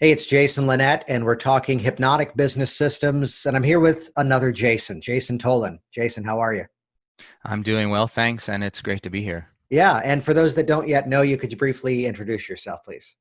Hey, it's Jason Linett, and we're talking hypnotic business systems. And I'm here with another Jason, Jason Tolan. Jason, how are you? I'm doing well, thanks, and it's great to be here. Yeah. And for those that don't yet know you, could you briefly introduce yourself, please?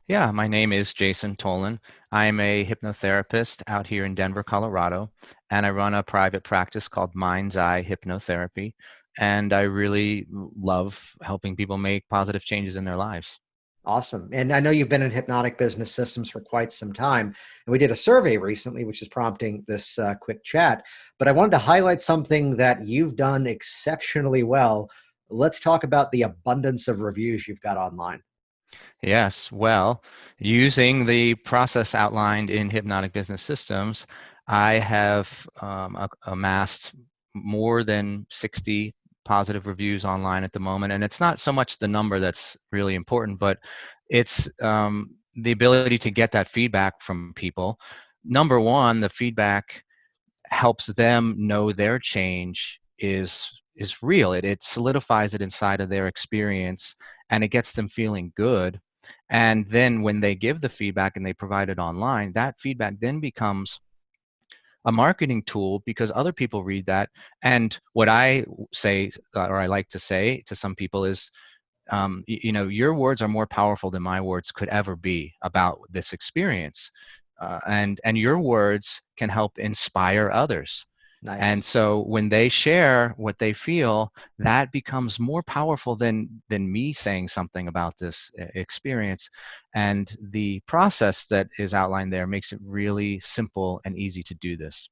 Yeah, my name is Jason Tolan. I'm a hypnotherapist out here in Denver, Colorado, and I run a private practice called Mind's Eye Hypnotherapy. And I really love helping people make positive changes in their lives. Awesome. And I know you've been in hypnotic business systems for quite some time. And we did a survey recently, which is prompting this quick chat. But I wanted to highlight something that you've done exceptionally well. Let's talk about the abundance of reviews you've got online. Yes, well, using the process outlined in Hypnotic Business Systems, I have amassed more than 60 positive reviews online at the moment. And it's not so much the number that's really important, but it's the ability to get that feedback from people. Number one, the feedback helps them know their change is real. It solidifies it inside of their experience and it gets them feeling good. And then when they give the feedback and they provide it online, that feedback then becomes a marketing tool because other people read that. And what I say, or I like to say to some people is, your words are more powerful than my words could ever be about this experience, and your words can help inspire others. Nice. And so when they share what they feel, that becomes more powerful than me saying something about this experience. And the process that is outlined there makes it really simple and easy to do this.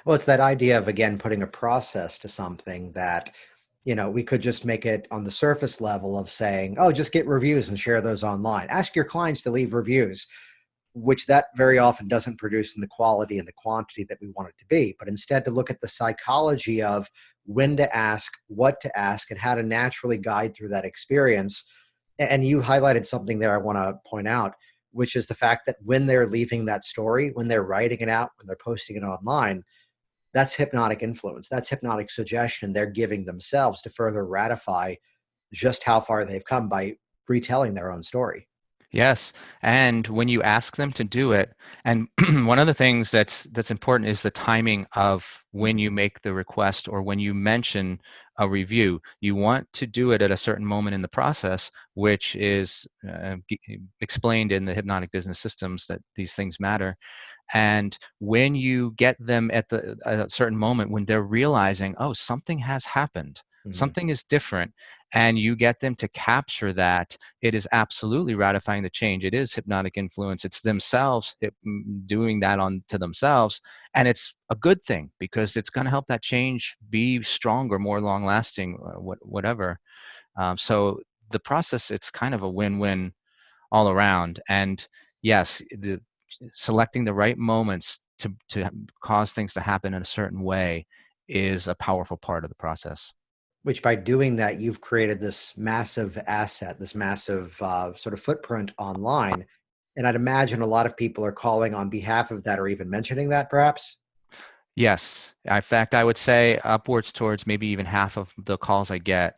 Well, it's that idea of, again, putting a process to something that, we could just make it on the surface level of saying, oh, just get reviews and share those online. Ask your clients to leave reviews, which that very often doesn't produce in the quality and the quantity that we want it to be. But instead, to look at the psychology of when to ask, what to ask, and how to naturally guide through that experience. And you highlighted something there I want to point out, which is the fact that when they're leaving that story, when they're writing it out, when they're posting it online, that's hypnotic influence. That's hypnotic suggestion they're giving themselves to further ratify just how far they've come by retelling their own story. Yes, and when you ask them to do it, and one of the things that's important is the timing of when you make the request or when you mention a review. You want to do it at a certain moment in the process, which is explained in the hypnotic business systems that these things matter. And when you get them at a certain moment when they're realizing, oh, something has happened, Mhm. something is different, and you get them to capture that, it is absolutely ratifying the change. It is hypnotic influence. It's themselves doing that on to themselves, and it's a good thing because it's going to help that change be stronger, more long lasting, whatever. So the process, it's kind of a win-win all around. And yes, the selecting the right moments to cause things to happen in a certain way is a powerful part of the process. Which by doing that, you've created this massive asset, this massive sort of footprint online. And I'd imagine a lot of people are calling on behalf of that or even mentioning that, perhaps. Yes. In fact, I would say upwards towards maybe even half of the calls I get.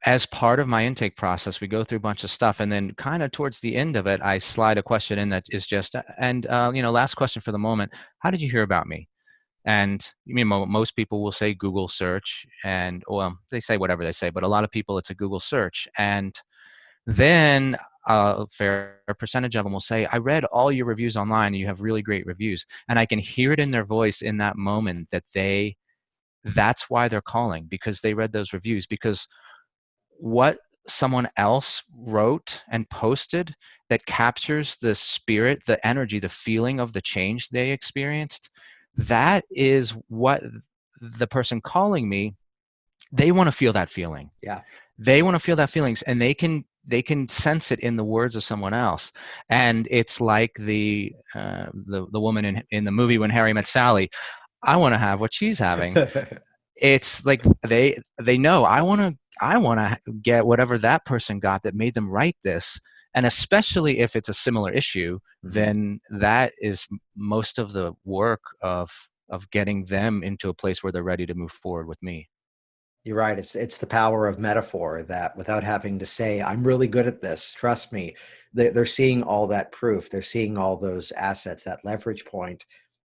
As part of my intake process, we go through a bunch of stuff, and then kind of towards the end of it, I slide a question in that is just, and last question for the moment, how did you hear about me? And most people will say Google search, and well, they say whatever they say, but a lot of people it's a Google search. And then a fair percentage of them will say, I read all your reviews online and you have really great reviews. And I can hear it in their voice in that moment that that's why they're calling, because they read those reviews. Because what someone else wrote and posted that captures the spirit, the energy, the feeling of the change they experienced, that is what the person calling me, they want to feel that feeling. Yeah. They want to feel that feelings, and they can sense it in the words of someone else. And it's like the woman in the movie When Harry Met Sally. I want to have what she's having. It's like they know I want to get whatever that person got that made them write this. And especially if it's a similar issue, Mhm. then that is most of the work of getting them into a place where they're ready to move forward with me. You're right. It's the power of metaphor that without having to say, I'm really good at this, trust me, they're seeing all that proof. They're seeing all those assets, that leverage point,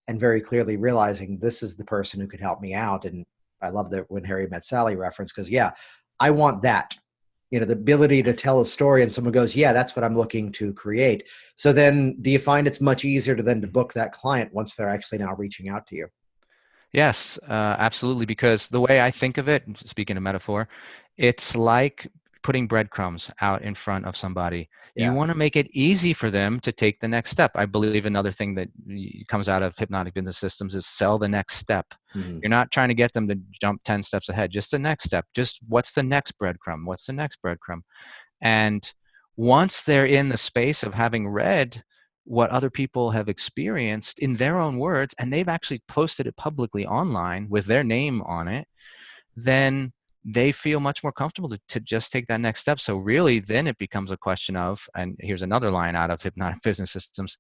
and very clearly realizing this is the person who could help me out. And I love the When Harry Met Sally reference because, yeah, I want that. The ability to tell a story and someone goes, yeah, that's what I'm looking to create. So then do you find it's much easier to then to book that client once they're actually now reaching out to you? Yes, absolutely. Because the way I think of it, speaking of metaphor, it's like putting breadcrumbs out in front of somebody. You Yeah. want to make it easy for them to take the next step. I believe another thing that comes out of hypnotic business systems is sell the next step. Mhm. You're not trying to get them to jump 10 steps ahead, just the next step. Just what's the next breadcrumb? What's the next breadcrumb? And once they're in the space of having read what other people have experienced in their own words, and they've actually posted it publicly online with their name on it, then they feel much more comfortable to just take that next step. So really, then it becomes a question of, and here's another line out of hypnotic business systems,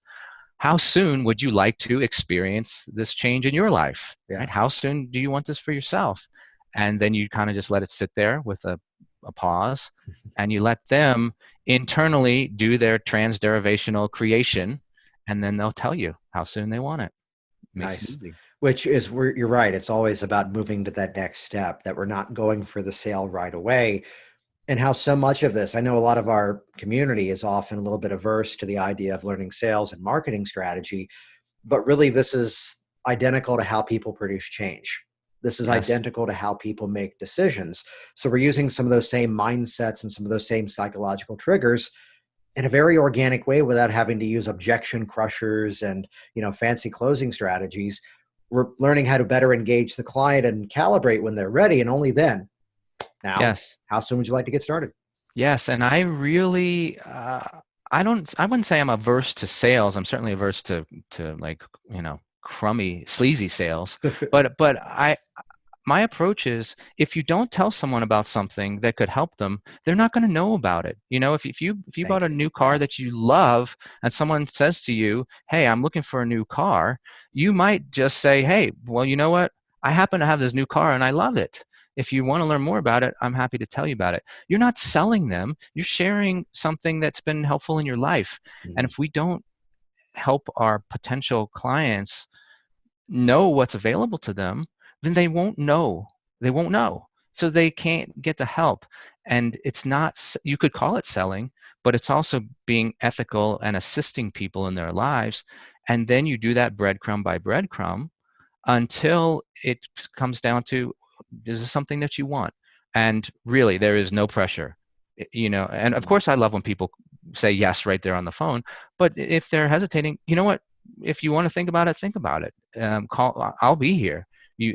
how soon would you like to experience this change in your life? Yeah. Right? How soon do you want this for yourself? And then you kind of just let it sit there with a pause, and you let them internally do their transderivational creation, and then they'll tell you how soon they want it. Makes it Nice. easy. Which is where you're right. It's always about moving to that next step, that we're not going for the sale right away. And how so much of this, I know a lot of our community is often a little bit averse to the idea of learning sales and marketing strategy, but really this is identical to how people produce change. This is Yes. identical to how people make decisions. So we're using some of those same mindsets and some of those same psychological triggers in a very organic way without having to use objection crushers and fancy closing strategies. We're learning how to better engage the client and calibrate when they're ready, and only then. Now, Yes. how soon would you like to get started? Yes, and I really, I wouldn't say I'm averse to sales. I'm certainly averse to like, crummy, sleazy sales. But my approach is, if you don't tell someone about something that could help them, they're not going to know about it. If you bought Thank a you. new car Yeah. that you love, and someone says to you, "Hey, I'm looking for a new car," you might just say, "Hey, well, you know what? I happen to have this new car and I love it. If you want to learn more about it, I'm happy to tell you about it." You're not selling them. You're sharing something that's been helpful in your life. And Mhm. if we don't help our potential clients know what's available to them, then they won't know. They won't know. So they can't get the help. And it's not, you could call it selling, but it's also being ethical and assisting people in their lives. And then you do that breadcrumb by breadcrumb until it comes down to, is this something that you want? And really, there is no pressure. And of Mhm. course I love when people say yes right there on the phone. But if they're hesitating, you know what? If you want to think about it. I'll be here.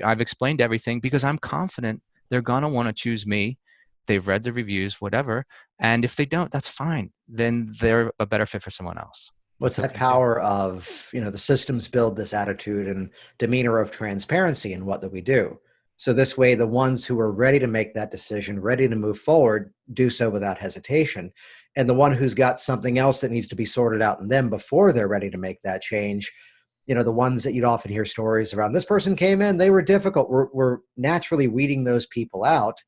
I've explained everything because I'm confident they're gonna want to choose me. They've read the reviews, whatever. And if they don't, that's fine. Then they're a better fit for someone else. What's That's that okay too. power of, the systems build this attitude and demeanor of transparency in what that we do. So this way, the ones who are ready to make that decision, ready to move forward, do so without hesitation. And the one who's got something else that needs to be sorted out in them before they're ready to make that change, the ones that you'd often hear stories around, this person came in, they were difficult. We're naturally weeding those people out,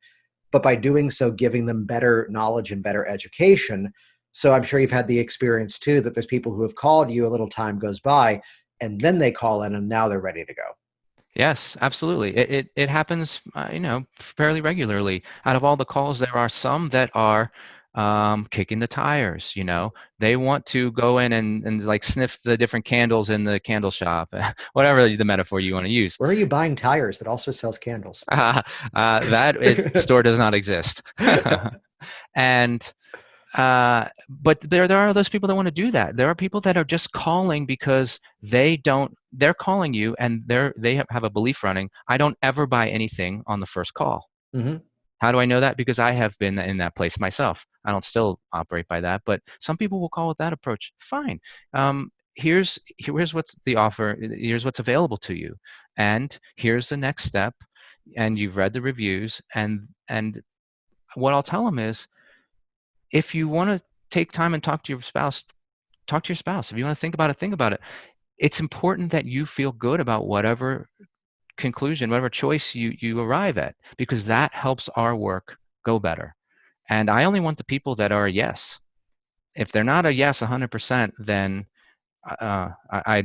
but by doing so, giving them better knowledge and better education. So I'm sure you've had the experience too that there's people who have called you, a little time goes by, and then they call in and now they're ready to go. Yes, absolutely. It happens, fairly regularly. Out of all the calls, there are some that are kicking the tires. They want to go in and like sniff the different candles in the candle shop, whatever the metaphor you want to use. Where are you buying tires that also sells candles? That store does not exist. And but there are those people that want to do that. There are people that are just calling because they're calling you and they have a belief running. I don't ever buy anything on the first call. Hmm. How do I know that? Because I have been in that place myself. I don't still operate by that, but some people will call with that approach. Fine. Here's what's the offer. Here's what's available to you, and here's the next step. And you've read the reviews, and what I'll tell them is, if you want to take time and talk to your spouse, talk to your spouse. If you want to think about it, think about it. It's important that you feel good about whatever conclusion, whatever choice you arrive at, because that helps our work go better. And I only want the people that are a yes. If they're not a yes 100%, then I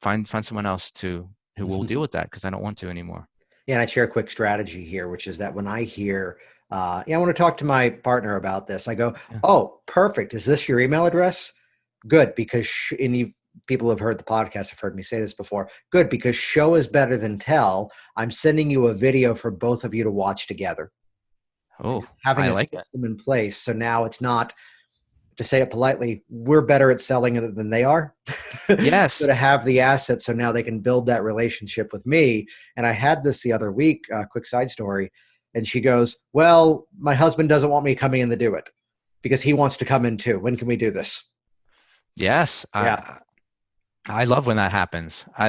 find someone else to who will deal with that, because I don't want to anymore. Yeah, and I share a quick strategy here, which is that when I hear, yeah, I want to talk to my partner about this, I go, Yeah. oh, perfect. Is this your email address? Good, because and you, people who have heard the podcast have heard me say this before. Good, because show is better than tell. I'm sending you a video for both of you to watch together. And Oh, just having I a like it. system in place, so now it's not, to say it politely, we're better at selling it than they are. So Yes. to have the asset, so now they can build that relationship with me. And I had this the other week, quick side story. And she goes, well, my husband doesn't want me coming in to do it because he wants to come in too. When can we do this? Yes. Yeah. I love when that happens. I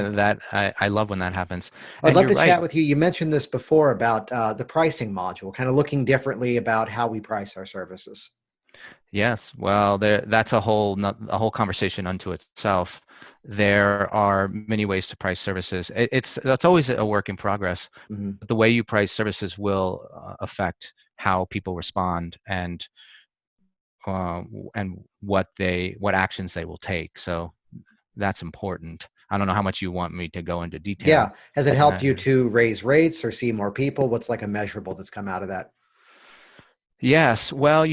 love when that happens. I'd And love you're to right. chat with you. You mentioned this before about the pricing module, kind of looking differently about how we price our services. Yes. Well, that's a whole conversation unto itself. There are many ways to price services. That's always a work in progress. Mm-hmm. But the way you price services will affect how people respond, and what actions they will take. So that's important. I don't know how much you want me to go into Yeah. detail. Has it helped Uh, you to raise rates or see more people? What's like a measurable that's come out of that? yes. Well,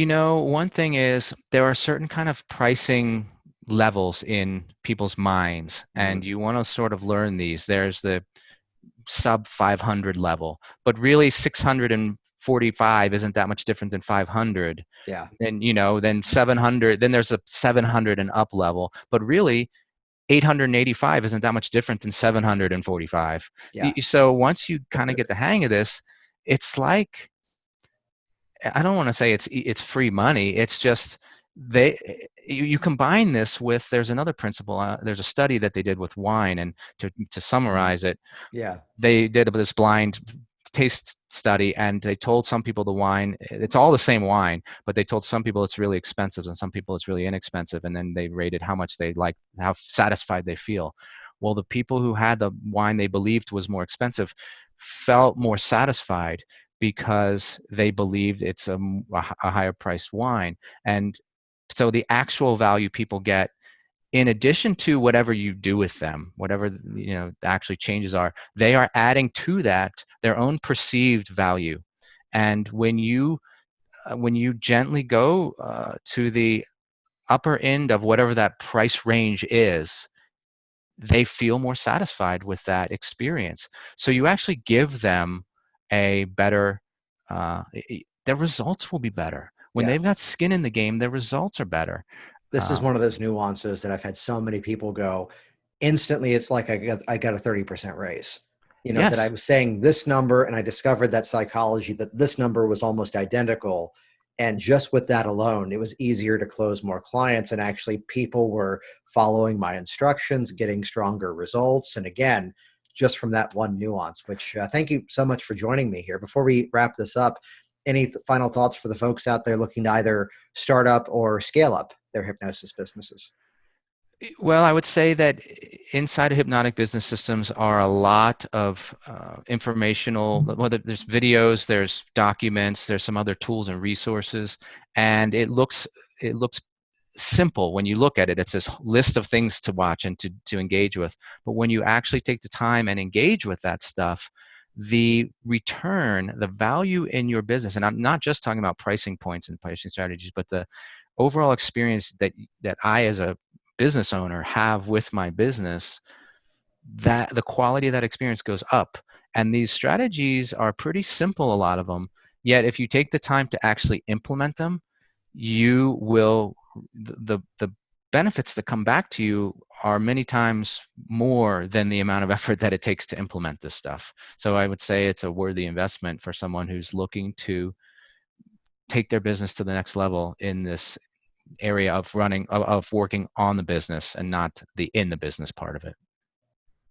one thing is there are certain kind of pricing levels in people's minds, Mm-hmm. and you want to sort of learn these. There's the sub 500 level, but really 645 isn't that much different than 500. Yeah. And then 700, then there's a 700 and up level, but really 885 isn't that much different than 745. Yeah. So once you kind of get the hang of this, it's like, I don't want to say it's free money. It's just you combine this with, there's another principle. There's a study that they did with wine, and to Mhm. summarize it, Yeah. they did this blind taste study, and they told some people the wine, it's all the same wine, but they told some people it's really expensive and some people it's really inexpensive, and then they rated how much they like, how satisfied they feel. Well, the people who had the wine they believed was more expensive felt more satisfied, because they believed it's a higher priced wine. And so the actual value people get, in addition to whatever you do with them, whatever actually changes are, they are adding to that their own perceived value. And when you gently go to the upper end of whatever that price range is, they feel more satisfied with that experience. So you actually give them a better, their results will be better. When Yeah. they've got skin in the game, their results are better. This is Um, one of those nuances that I've had so many people go instantly. It's like I got a 30% raise. That I yes, was saying this number and I discovered that psychology that this number was almost identical. And just with that alone, it was easier to close more clients. And actually, people were following my instructions, getting stronger results. And again, just from that one nuance, which thank you so much for joining me here. Before we wrap this up, any final thoughts for the folks out there looking to either start up or scale up their hypnosis businesses? well, I would say that inside of hypnotic business systems are a lot of informational, whether there's videos, there's documents, there's some other tools and resources, and it looks simple when you look at it. It's this list of things to watch and to engage with. But when you actually take the time and engage with that stuff, the return, the value in your business, and I'm not just talking about pricing points and pricing strategies, but the overall experience that I, as a business owner, have with my business, that the quality of that experience goes up. And these strategies are pretty simple, a lot of them. Yet if you take the time to actually implement them, you will, the benefits that come back to you are many times more than the amount of effort that it takes to implement this stuff. So I would say it's a worthy investment for someone who's looking to take their business to the next level in this area of working on the business, and not the in the business part of it.